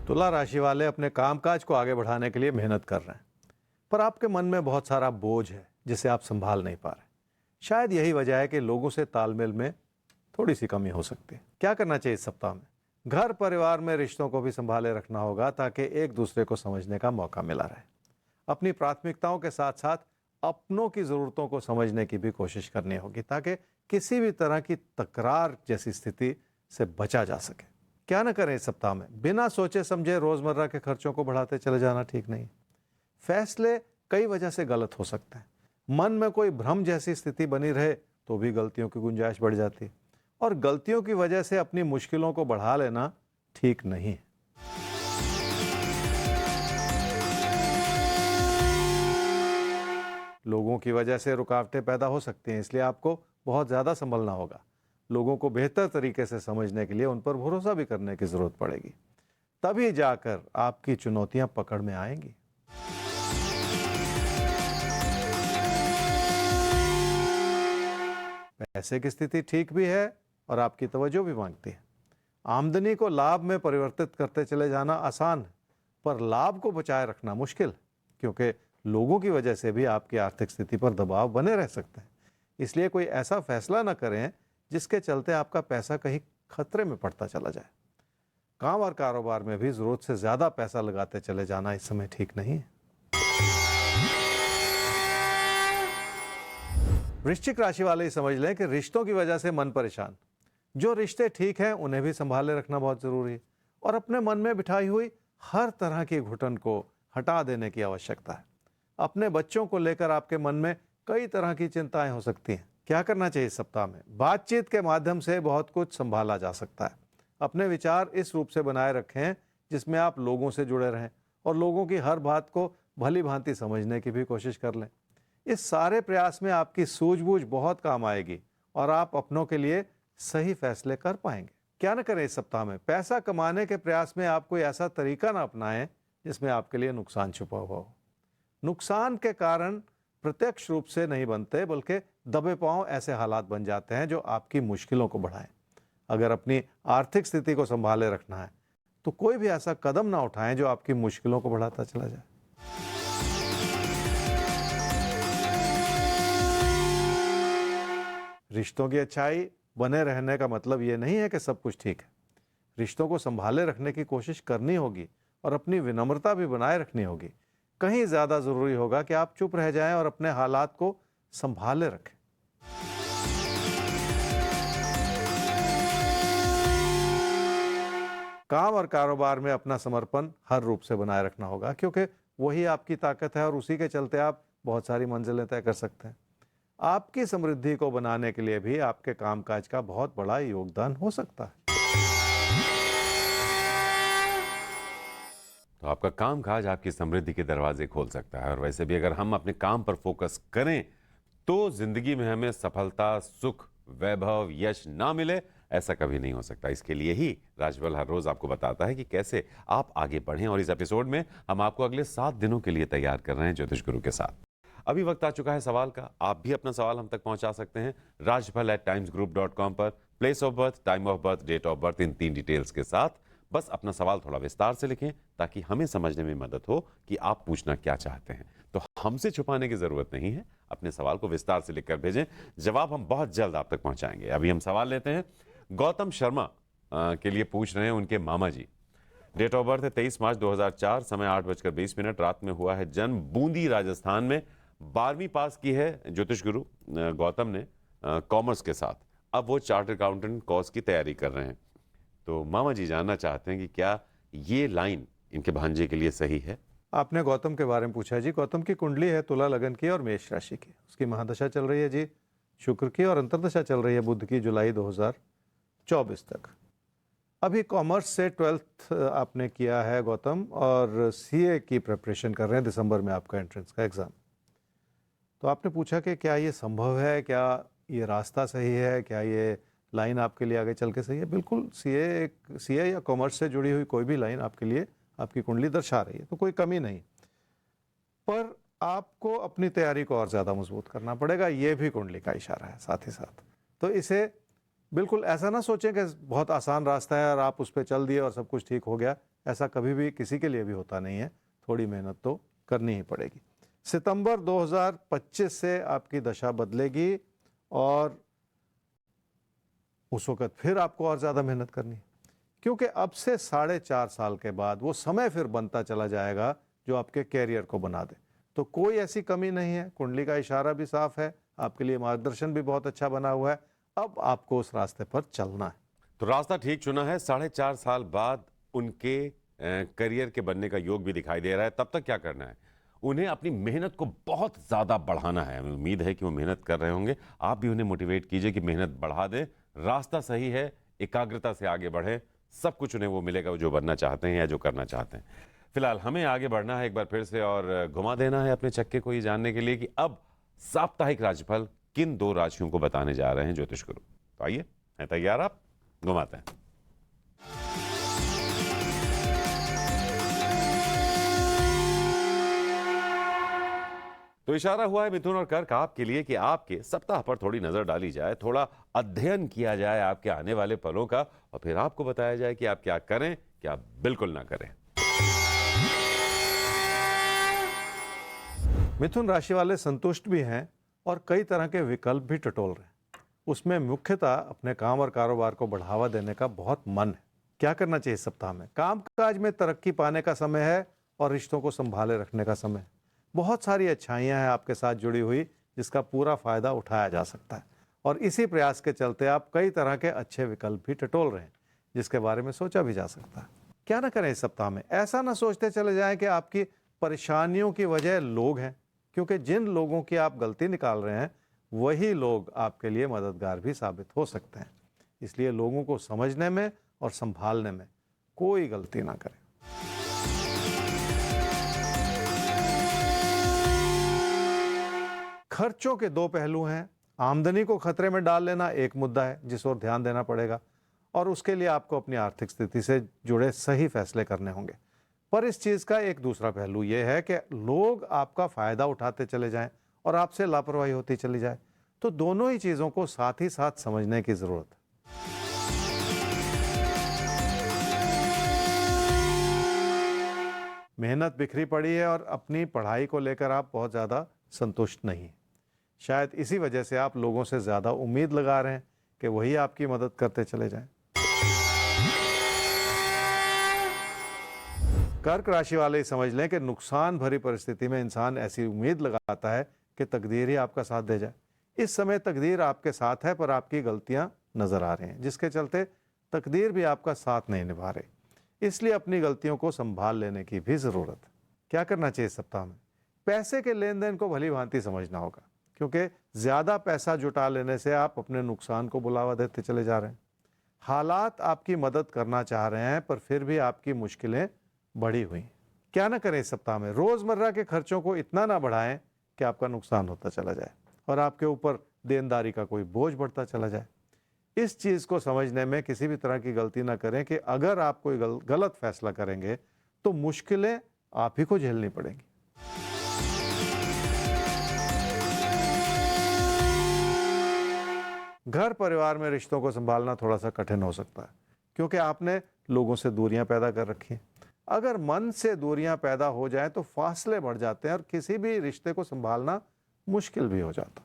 तुला राशि वाले अपने कामकाज को आगे बढ़ाने के लिए मेहनत कर रहे हैं, पर आपके मन में बहुत सारा बोझ है जिसे आप संभाल नहीं पा रहे। शायद यही वजह है कि लोगों से तालमेल में थोड़ी सी कमी हो सकती है। क्या करना चाहिए इस सप्ताह में? घर परिवार में रिश्तों को भी संभाले रखना होगा ताकि एक दूसरे को समझने का मौका मिला रहे। अपनी प्राथमिकताओं के साथ साथ अपनों की ज़रूरतों को समझने की भी कोशिश करनी होगी ताकि किसी भी तरह की तकरार जैसी स्थिति से बचा जा सके। क्या न करें इस सप्ताह में? बिना सोचे समझे रोज़मर्रा के खर्चों को बढ़ाते चले जाना ठीक नहीं। फैसले कई वजह से गलत हो सकते हैं। मन में कोई भ्रम जैसी स्थिति बनी रहे तो भी गलतियों की गुंजाइश बढ़ जाती है, और गलतियों की वजह से अपनी मुश्किलों को बढ़ा लेना ठीक नहीं है। लोगों की वजह से रुकावटें पैदा हो सकती हैं, इसलिए आपको बहुत ज़्यादा संभलना होगा। लोगों को बेहतर तरीके से समझने के लिए उन पर भरोसा भी करने की ज़रूरत पड़ेगी, तभी जाकर आपकी चुनौतियां पकड़ में आएंगी। पैसे की स्थिति ठीक भी है और आपकी तवज्जो भी मांगती है। आमदनी को लाभ में परिवर्तित करते चले जाना आसान है, पर लाभ को बचाए रखना मुश्किल, क्योंकि लोगों की वजह से भी आपकी आर्थिक स्थिति पर दबाव बने रह सकते हैं। इसलिए कोई ऐसा फैसला न करें जिसके चलते आपका पैसा कहीं खतरे में पड़ता चला जाए। काम और कारोबार में भी जरूरत से ज्यादा पैसा लगाते चले जाना इस समय ठीक नहीं है। वृश्चिक राशि वाले ही समझ लें कि रिश्तों की वजह से मन परेशान। जो रिश्ते ठीक हैं उन्हें भी संभाले रखना बहुत जरूरी है, और अपने मन में बिठाई हुई हर तरह की घुटन को हटा देने की आवश्यकता है। अपने बच्चों को लेकर आपके मन में कई तरह की चिंताएं हो सकती हैं। क्या करना चाहिए इस सप्ताह में? बातचीत के माध्यम से बहुत कुछ संभाला जा सकता है। अपने विचार इस रूप से बनाए रखें जिसमें आप लोगों से जुड़े रहें और लोगों की हर बात को भली भांति समझने की भी कोशिश कर लें। इस सारे प्रयास में आपकी सूझबूझ बहुत काम आएगी और आप अपनों के लिए सही फैसले कर पाएंगे। क्या न करें इस सप्ताह में? पैसा कमाने के प्रयास में आप कोई ऐसा तरीका ना अपनाएं जिसमें आपके लिए नुकसान छुपा हुआ हो। नुकसान के कारण प्रत्यक्ष रूप से नहीं बनते, बल्कि दबे पांव ऐसे हालात बन जाते हैं जो आपकी मुश्किलों को बढ़ाएं। अगर अपनी आर्थिक स्थिति को संभाले रखना है तो कोई भी ऐसा कदम ना उठाएं जो आपकी मुश्किलों को बढ़ाता चला जाए। रिश्तों की अच्छाई बने रहने का मतलब ये नहीं है कि सब कुछ ठीक है। रिश्तों को संभाले रखने की कोशिश करनी होगी और अपनी विनम्रता भी बनाए रखनी होगी। कहीं ज्यादा जरूरी होगा कि आप चुप रह जाएं और अपने हालात को संभाले रखें। काम और कारोबार में अपना समर्पण हर रूप से बनाए रखना होगा, क्योंकि वही आपकी ताकत है और उसी के चलते आप बहुत सारी मंजिलें तय कर सकते हैं। आपकी समृद्धि को बनाने के लिए भी आपके कामकाज का बहुत बड़ा योगदान हो सकता है। तो आपका काम काज आपकी समृद्धि के दरवाजे खोल सकता है। और वैसे भी अगर हम अपने काम पर फोकस करें तो जिंदगी में हमें सफलता, सुख, वैभव, यश ना मिले ऐसा कभी नहीं हो सकता। इसके लिए ही राशिफल हर रोज आपको बताता है कि कैसे आप आगे बढ़ें। और इस एपिसोड में हम आपको अगले 7 दिनों के लिए तैयार कर रहे हैं ज्योतिष गुरु के साथ। अभी वक्त आ चुका है सवाल का। आप भी अपना सवाल हम तक पहुंचा सकते हैं rajfal@timesgroup.com पर। Place of birth, time of birth, date of birth, इन 3 डिटेल्स के साथ बस अपना सवाल थोड़ा विस्तार से लिखें ताकि हमें समझने में मदद हो कि आप पूछना क्या चाहते हैं। तो हमसे छुपाने की जरूरत नहीं है, अपने सवाल को विस्तार से लिखकर भेजें, जवाब हम बहुत जल्द आप तक पहुंचाएंगे। अभी हम सवाल लेते हैं। गौतम शर्मा के लिए पूछ रहे हैं उनके मामा जी। डेट ऑफ बर्थ है 23 मार्च 2004, समय 8:20, रात में हुआ है जन्म बूंदी राजस्थान में। 12वीं पास की है ज्योतिष गुरु गौतम ने कॉमर्स के साथ। अब वो चार्टर्ड अकाउंटेंट कोर्स की तैयारी कर रहे हैं। तो मामा जी जानना चाहते हैं कि क्या ये लाइन इनके भांजे के लिए सही है? आपने गौतम के बारे में पूछा जी। गौतम की कुंडली है तुला लगन की और मेष राशि की। उसकी महादशा चल रही है जी शुक्र की, और अंतर्दशा चल रही है बुध की, जुलाई 2024 तक। अभी कॉमर्स से 12th आपने किया है गौतम, और सीए की प्रिपरेशन कर रहे हैं। दिसंबर में आपका एंट्रेंस का एग्ज़ाम। तो आपने पूछा कि क्या ये संभव है, क्या ये रास्ता सही है, क्या ये लाइन आपके लिए आगे चल के सही है? बिल्कुल, सीए या कॉमर्स से जुड़ी हुई कोई भी लाइन आपके लिए आपकी कुंडली दर्शा रही है, तो कोई कमी नहीं। पर आपको अपनी तैयारी को और ज़्यादा मजबूत करना पड़ेगा, ये भी कुंडली का इशारा है साथ ही साथ। तो इसे बिल्कुल ऐसा ना सोचें कि बहुत आसान रास्ता है और आप उस पर चल दिए और सब कुछ ठीक हो गया। ऐसा कभी भी किसी के लिए भी होता नहीं है, थोड़ी मेहनत तो करनी ही पड़ेगी। सितंबर 2025 से आपकी दशा बदलेगी और उस वक्त फिर आपको और ज़्यादा मेहनत करनी है, क्योंकि अब से 4.5 साल के बाद वो समय फिर बनता चला जाएगा जो आपके कैरियर को बना दे। तो कोई ऐसी कमी नहीं है, कुंडली का इशारा भी साफ है, आपके लिए मार्गदर्शन भी बहुत अच्छा बना हुआ है। अब आपको उस रास्ते पर चलना है। तो रास्ता ठीक चुना है। 4.5 साल बाद उनके करियर के बनने का योग भी दिखाई दे रहा है। तब तक क्या करना है? उन्हें अपनी मेहनत को बहुत ज़्यादा बढ़ाना है। हमें उम्मीद है कि वो मेहनत कर रहे होंगे। आप भी उन्हें मोटिवेट कीजिए कि मेहनत बढ़ा दें। रास्ता सही है, एकाग्रता से आगे बढ़ें, सब कुछ उन्हें वो मिलेगा जो बनना चाहते हैं या जो करना चाहते हैं। फिलहाल हमें आगे बढ़ना है, एक बार फिर से और घुमा देना है अपने चक्के को, ये जानने के लिए कि अब साप्ताहिक राशिफल किन 2 राशियों को बताने जा रहे हैं ज्योतिष गुरु। तो आइए, हैं तैयार आप? घुमाते हैं। तो इशारा हुआ है मिथुन और कर्क आपके लिए कि आपके सप्ताह पर थोड़ी नजर डाली जाए, थोड़ा अध्ययन किया जाए आपके आने वाले पलों का, और फिर आपको बताया जाए कि आप क्या करें, क्या बिल्कुल ना करें। मिथुन राशि वाले संतुष्ट भी हैं और कई तरह के विकल्प भी टटोल रहे हैं। उसमें मुख्यतः अपने काम और कारोबार को बढ़ावा देने का बहुत मन है। क्या करना चाहिए इस सप्ताह में? कामकाज में तरक्की पाने का समय है और रिश्तों को संभाले रखने का समय है। बहुत सारी अच्छाइयां हैं आपके साथ जुड़ी हुई, जिसका पूरा फायदा उठाया जा सकता है, और इसी प्रयास के चलते आप कई तरह के अच्छे विकल्प भी टटोल रहे हैं, जिसके बारे में सोचा भी जा सकता है। क्या ना करें इस सप्ताह में? ऐसा ना सोचते चले जाएं कि आपकी परेशानियों की वजह लोग हैं, क्योंकि जिन लोगों की आप गलती निकाल रहे हैं वही लोग आपके लिए मददगार भी साबित हो सकते हैं। इसलिए लोगों को समझने में और संभालने में कोई गलती ना करें। खर्चों के 2 पहलू हैं। आमदनी को खतरे में डाल लेना एक मुद्दा है जिस ओर ध्यान देना पड़ेगा, और उसके लिए आपको अपनी आर्थिक स्थिति से जुड़े सही फैसले करने होंगे। पर इस चीज का एक दूसरा पहलू यह है कि लोग आपका फायदा उठाते चले जाएं और आपसे लापरवाही होती चली जाए। तो दोनों ही चीजों को साथ ही साथ समझने की जरूरत है। मेहनत बिखरी पड़ी है और अपनी पढ़ाई को लेकर आप बहुत ज्यादा संतुष्ट नहीं हैं। शायद इसी वजह से आप लोगों से ज्यादा उम्मीद लगा रहे हैं कि वही आपकी मदद करते चले जाएं। कर्क राशि वाले समझ लें कि नुकसान भरी परिस्थिति में इंसान ऐसी उम्मीद लगाता है कि तकदीर ही आपका साथ दे जाए। इस समय तकदीर आपके साथ है, पर आपकी गलतियां नजर आ रही हैं, जिसके चलते तकदीर भी आपका साथ नहीं निभा रही। इसलिए अपनी गलतियों को संभाल लेने की भी जरूरत है। क्या करना चाहिए इस सप्ताह में? पैसे के लेन देन को भली भांति समझना होगा, क्योंकि ज्यादा पैसा जुटा लेने से आप अपने नुकसान को बुलावा देते चले जा रहे हैं। हालात आपकी मदद करना चाह रहे हैं, पर फिर भी आपकी मुश्किलें बढ़ी हुई। क्या ना करें इस सप्ताह में? रोजमर्रा के खर्चों को इतना ना बढ़ाएं कि आपका नुकसान होता चला जाए और आपके ऊपर देनदारी का कोई बोझ बढ़ता चला जाए। इस चीज को समझने में किसी भी तरह की गलती ना करें कि अगर आप कोई गलत फैसला करेंगे तो मुश्किलें आप ही को झेलनी पड़ेंगी। घर परिवार में रिश्तों को संभालना थोड़ा सा कठिन हो सकता है, क्योंकि आपने लोगों से दूरियां पैदा कर रखी हैं। अगर मन से दूरियां पैदा हो जाएं तो फासले बढ़ जाते हैं और किसी भी रिश्ते को संभालना मुश्किल भी हो जाता है।